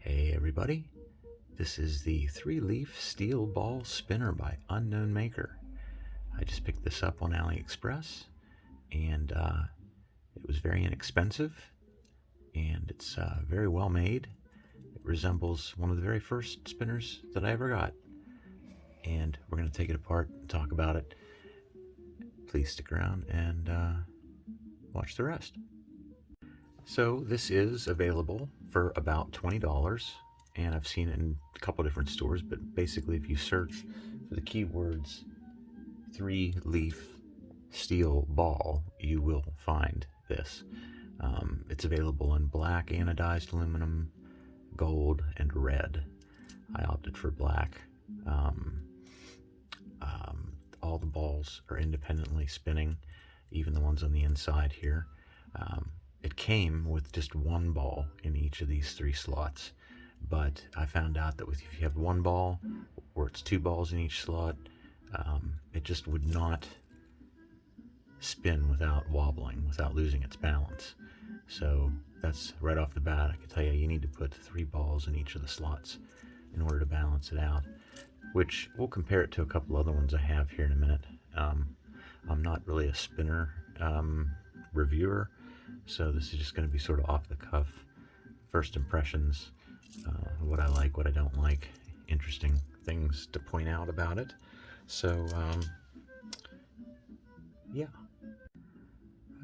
Hey everybody, this is the 3-leaf steel ball spinner by unknown maker. I just picked this up on AliExpress and it was very inexpensive and it's very well made. It resembles one of the very first spinners that I ever got, and we're going to take it apart and talk about it. Please stick around and watch the rest. So this is available for about $20, and I've seen it in a couple different stores, but basically if you search for the keywords 3-leaf steel ball, you will find this. It's available in black anodized aluminum, gold, and red. I opted for black. All the balls are independently spinning, even the ones on the inside here. It came with just one ball in each of these 3 slots, but I found out that if you have one ball or it's 2 balls in each slot, it just would not spin without wobbling, without losing its balance. So that's right off the bat. I can tell you need to put 3 balls in each of the slots in order to balance it out, which we'll compare it to a couple other ones I have here in a minute. I'm not really a spinner reviewer, so this is just going to be sort of off the cuff, first impressions, what I like, what I don't like, interesting things to point out about it. So yeah.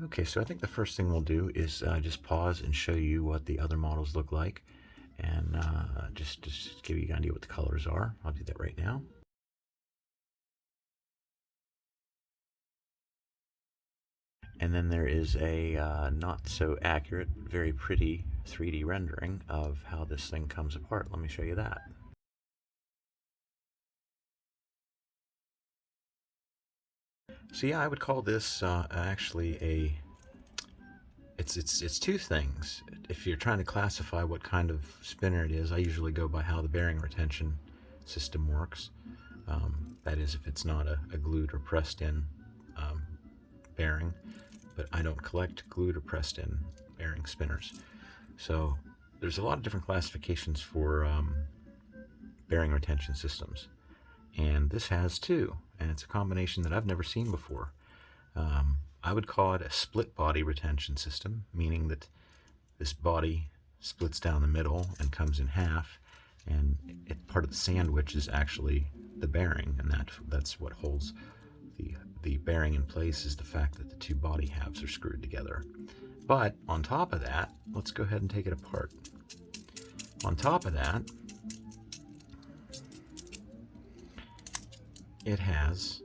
Okay, so I think the first thing we'll do is just pause and show you what the other models look like, and just give you an idea what the colors are. I'll do that right now. And then there is a not so accurate, very pretty 3D rendering of how this thing comes apart. Let me show you that. So yeah, I would call this actually it's 2 things. If you're trying to classify what kind of spinner it is, I usually go by how the bearing retention system works. That is, if it's not a glued or pressed in bearing, but I don't collect glued or pressed in bearing spinners. So there's a lot of different classifications for bearing retention systems, and this has 2, and it's a combination that I've never seen before. I would call it a split body retention system, meaning that this body splits down the middle and comes in half, and part of the sandwich is actually the bearing, and that's what holds the bearing in place, is the fact that the 2 body halves are screwed together. But on top of that, let's go ahead and take it apart. On top of that, it has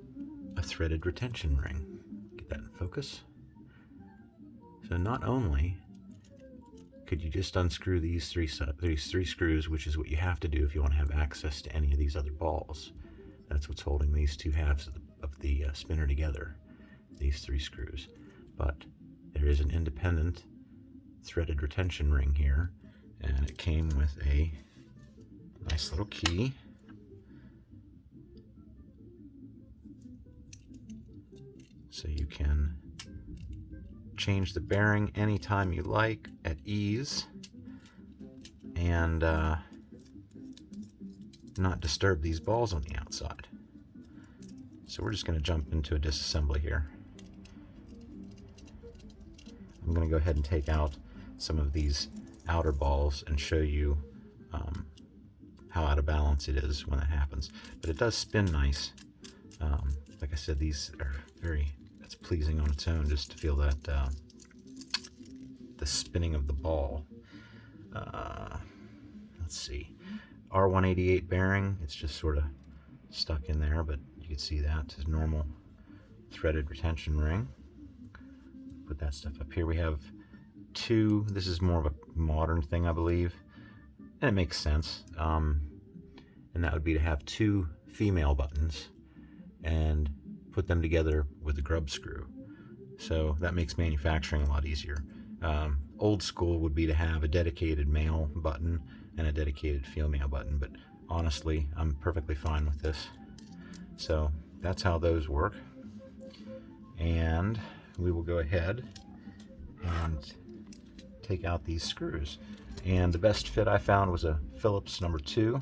a threaded retention ring. Get that in focus. So not only could you just unscrew these three screws, which is what you have to do if you want to have access to any of these other balls. That's what's holding these 2 halves of the spinner together, these 3 screws. But there is an independent threaded retention ring here, and it came with a nice little key. So you can change the bearing anytime you like at ease, and not disturb these balls on the outside. So we're just going to jump into a disassembly here. I'm going to go ahead and take out some of these outer balls and show you how out of balance it is when that happens. But it does spin nice. Like I said, these are it's pleasing on its own just to feel that the spinning of the ball. Let's see. R188 bearing, it's just sort of stuck in there, but you can see that is normal threaded retention ring. Put that stuff up here. We have 2, this is more of a modern thing, I believe, and it makes sense. And that would be to have 2 female buttons and put them together with a grub screw. So that makes manufacturing a lot easier. Old school would be to have a dedicated male button and a dedicated female button, but honestly, I'm perfectly fine with this. So that's how those work. And we will go ahead and take out these screws. And the best fit I found was a Phillips number 2.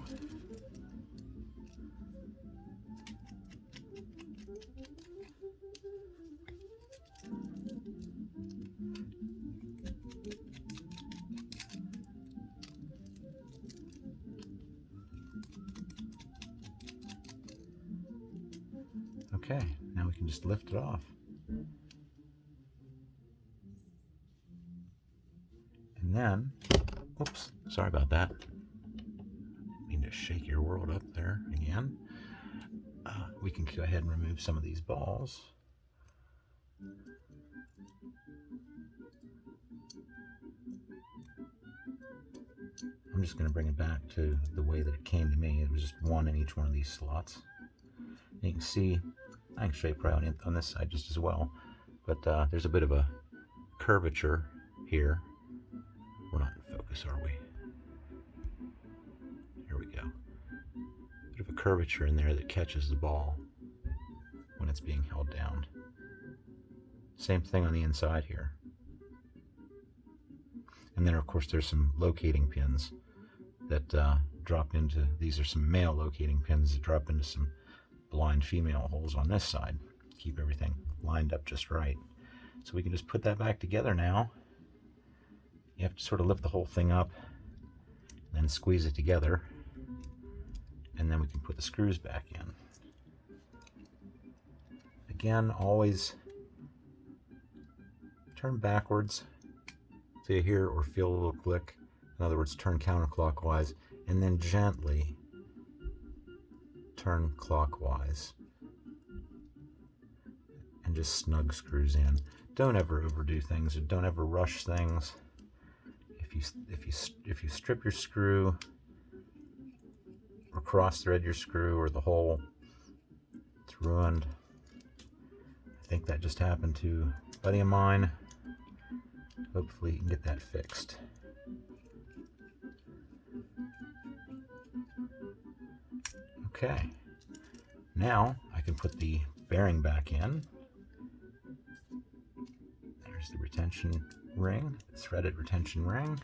Okay, now we can just lift it off. And then, oops, sorry about that. Need to shake your world up there again. We can go ahead and remove some of these balls. I'm just going to bring it back to the way that it came to me. It was just one in each one of these slots. And you can see, I can show you probably on this side just as well, but there's a bit of a curvature here. We're not in focus, are we? Here we go. Bit of a curvature in there that catches the ball when it's being held down. Same thing on the inside here. And then of course there's some locating pins that drop into, these are some male locating pins that drop into some blind female holes on this side. Keep everything lined up just right. So we can just put that back together now. You have to sort of lift the whole thing up and then squeeze it together. And then we can put the screws back in. Again, always turn backwards so you hear or feel a little click. In other words, turn counterclockwise and then gently turn clockwise and just snug screws in. Don't ever overdo things, or don't ever rush things. If you strip your screw or cross thread your screw or the hole, it's ruined. I think that just happened to a buddy of mine. Hopefully you can get that fixed. Okay, now I can put the bearing back in. There's the retention ring, the threaded retention ring.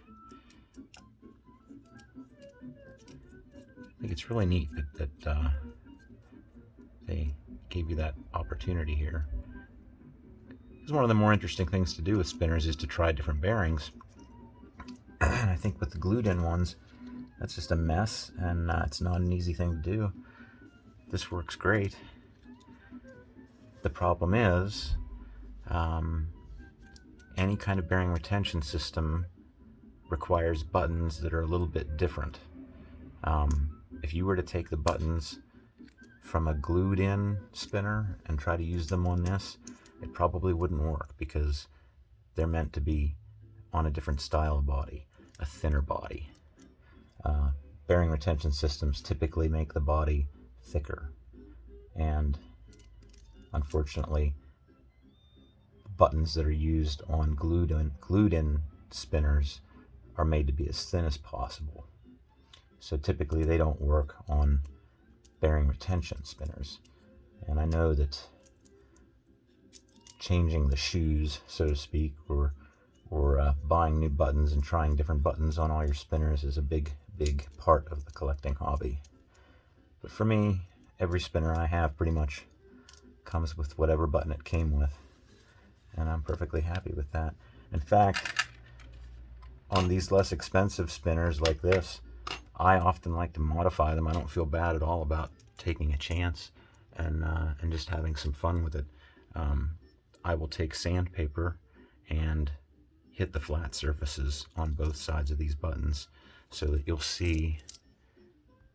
I think it's really neat that they gave you that opportunity here. Because one of the more interesting things to do with spinners is to try different bearings. And I think with the glued-in ones, that's just a mess, and it's not an easy thing to do. This works great. The problem is, any kind of bearing retention system requires buttons that are a little bit different. If you were to take the buttons from a glued-in spinner and try to use them on this, it probably wouldn't work because they're meant to be on a different style of body, a thinner body. Bearing retention systems typically make the body thicker, and unfortunately buttons that are used on glued-in spinners are made to be as thin as possible. So typically they don't work on bearing retention spinners. And I know that changing the shoes, so to speak, or buying new buttons and trying different buttons on all your spinners is a big part of the collecting hobby. But for me, every spinner I have pretty much comes with whatever button it came with, and I'm perfectly happy with that. In fact, on these less expensive spinners like this, I often like to modify them. I don't feel bad at all about taking a chance and just having some fun with it. I will take sandpaper and hit the flat surfaces on both sides of these buttons so that you'll see,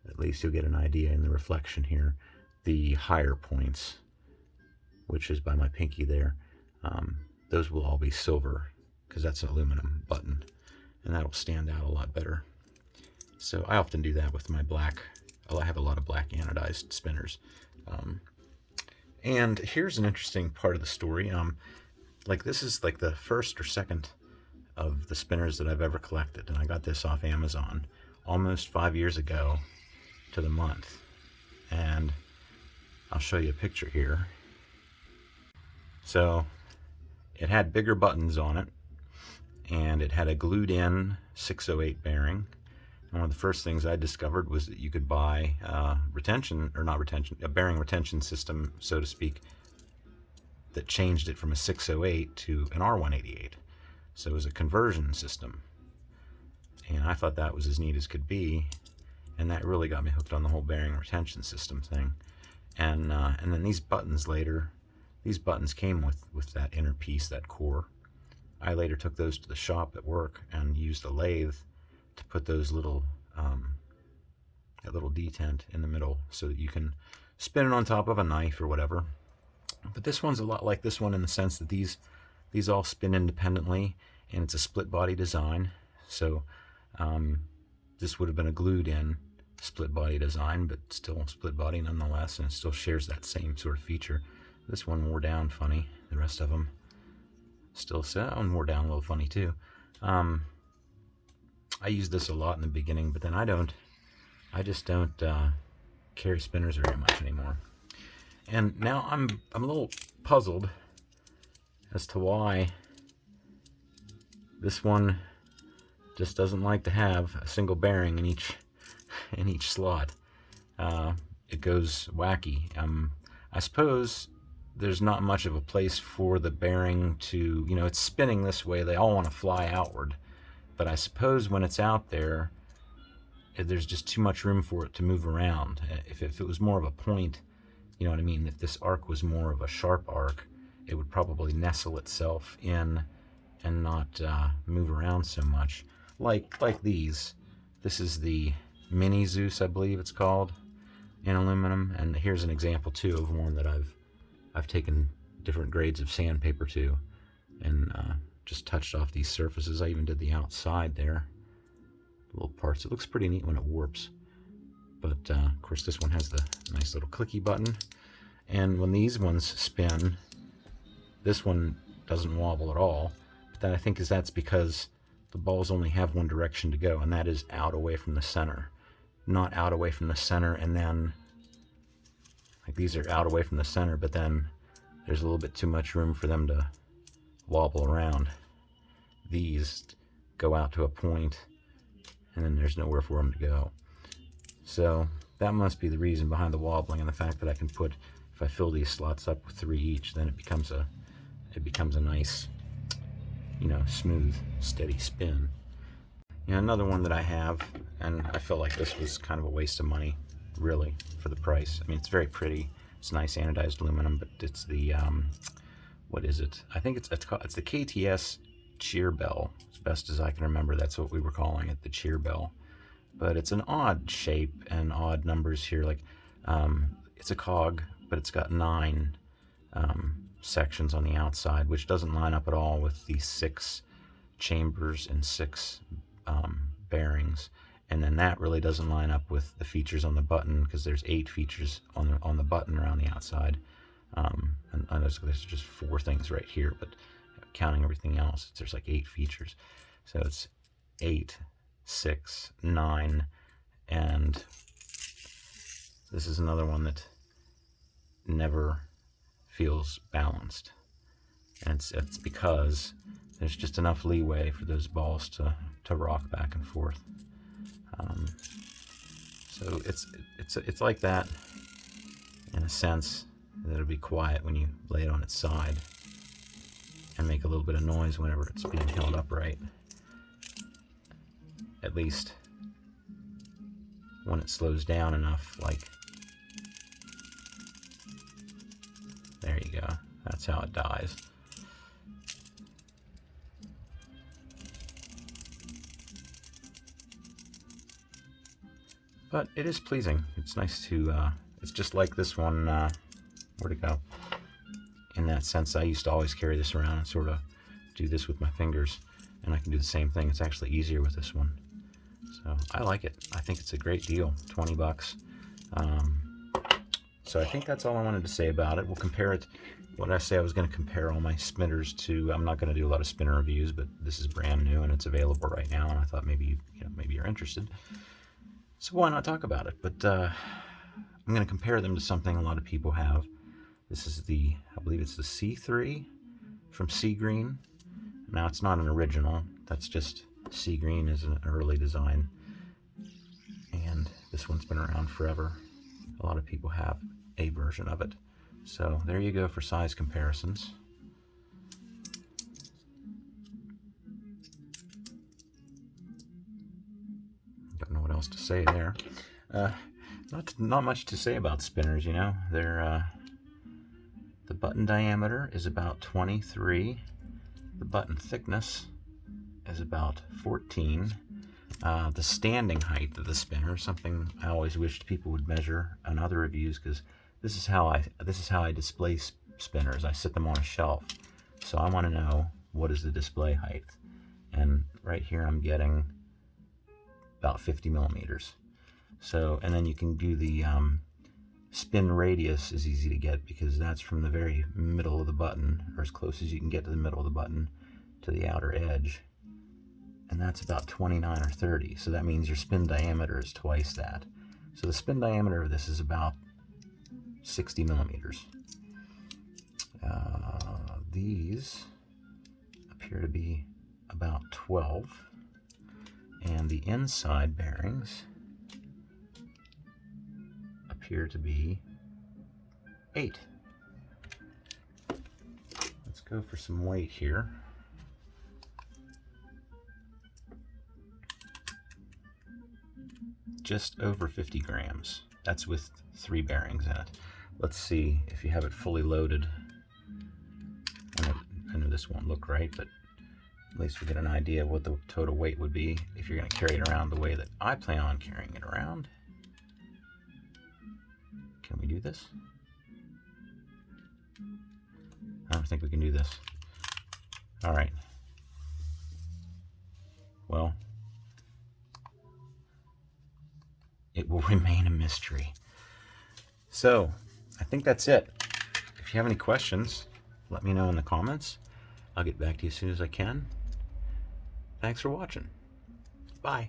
at least you'll get an idea in the reflection here, the higher points, which is by my pinky there. Those will all be silver because that's an aluminum button, and that'll stand out a lot better. So I often do that with my black. I have a lot of black anodized spinners. And here's an interesting part of the story. Like this is like the first or second of the spinners that I've ever collected, and I got this off Amazon almost 5 years ago to the month. And I'll show you a picture here. So it had bigger buttons on it, and it had a glued in 608 bearing. And one of the first things I discovered was that you could buy a bearing retention system, so to speak, that changed it from a 608 to an R188. So it was a conversion system. And I thought that was as neat as could be. And that really got me hooked on the whole bearing retention system thing. And then these buttons came with that inner piece, that core. I later took those to the shop at work and used a lathe to put those little that little detent in the middle so that you can spin it on top of a knife or whatever. But this one's a lot like this one in the sense that these all spin independently, and it's a split body design. So this would have been a glued in split body design, but still split body nonetheless, and it still shares that same sort of feature. This one wore down funny. The rest of them still wore down a little funny too. I use this a lot in the beginning, but then I just don't carry spinners very much anymore. And now I'm a little puzzled as to why this one just doesn't like to have a single bearing in each slot. It goes wacky. I suppose there's not much of a place for the bearing to, it's spinning this way. They all want to fly outward. But I suppose when it's out there, there's just too much room for it to move around. If it was more of a point, you know what I mean? If this arc was more of a sharp arc, it would probably nestle itself in and not move around so much. Like these. This is the Mini Zeus, I believe it's called, in aluminum. And here's an example too of one that I've taken different grades of sandpaper to and just touched off these surfaces. I even did the outside there, little parts. It looks pretty neat when it warps. But of course this one has the nice little clicky button. And when these ones spin, this one doesn't wobble at all. But that I think that's because the balls only have one direction to go, and that is out away from the center. Not out away from the center and then, like these are out away from the center, but then there's a little bit too much room for them to wobble around. These go out to a point and then there's nowhere for them to go. So that must be the reason behind the wobbling, and the fact that I can put, if I fill these slots up with 3 each, then it becomes a nice, smooth, steady spin. Another one that I have, and I feel like this was kind of a waste of money, really, for the price. I mean, it's very pretty. It's nice anodized aluminum, but it's the, what is it? I think it's the KTS cheer bell, as best as I can remember. That's what we were calling it, the cheer bell. But it's an odd shape and odd numbers here. Like, it's a cog, but it's got 9 sections on the outside, which doesn't line up at all with the 6 chambers and 6 bearings. And then that really doesn't line up with the features on the button, because there's 8 features on the button around the outside. And there's just 4 things right here, but counting everything else, there's like 8 features. So it's 8, 6, 9, and this is another one that never feels balanced. And it's because there's just enough leeway for those balls to rock back and forth. So it's like that in a sense, that it'll be quiet when you lay it on its side and make a little bit of noise whenever it's being held upright. At least when it slows down enough, like, there you go. That's how it dies. But it is pleasing. It's nice to, it's just like this one, where'd it go? In that sense, I used to always carry this around and sort of do this with my fingers, and I can do the same thing. It's actually easier with this one. So I like it. I think it's a great deal, 20 bucks. So I think that's all I wanted to say about it. We'll compare it. What did I say? I was going to compare all my spinners to, I'm not going to do a lot of spinner reviews, but this is brand new and it's available right now, and I thought maybe maybe you're interested. So why not talk about it? But I'm going to compare them to something a lot of people have. This is I believe it's the C3 from Sea Green. Now, it's not an original. That's just sea green is an early design, and this one's been around forever. A lot of people have a version of it. So there you go for size comparisons. Don't know what else to say there. Not much to say about spinners, you know. They're the button diameter is about 23. The button thickness is about 14. The standing height of the spinner, something I always wished people would measure on other reviews, because this is how I display spinners. I sit them on a shelf, so I want to know what is the display height. And right here I'm getting about 50 millimeters. So, and then you can do the spin radius is easy to get, because that's from the very middle of the button, or as close as you can get to the middle of the button, to the outer edge. And that's about 29 or 30. So that means your spin diameter is twice that. So the spin diameter of this is about 60 millimeters. These appear to be about 12. And the inside bearings appear to be 8. Let's go for some weight here. Just over 50 grams. That's with 3 bearings in it. Let's see if you have it fully loaded. I know this won't look right, but at least we get an idea of what the total weight would be if you're going to carry it around the way that I plan on carrying it around. Can we do this? I don't think we can do this. All right. Well, it will remain a mystery. So, I think that's it. If you have any questions, let me know in the comments. I'll get back to you as soon as I can. Thanks for watching. Bye.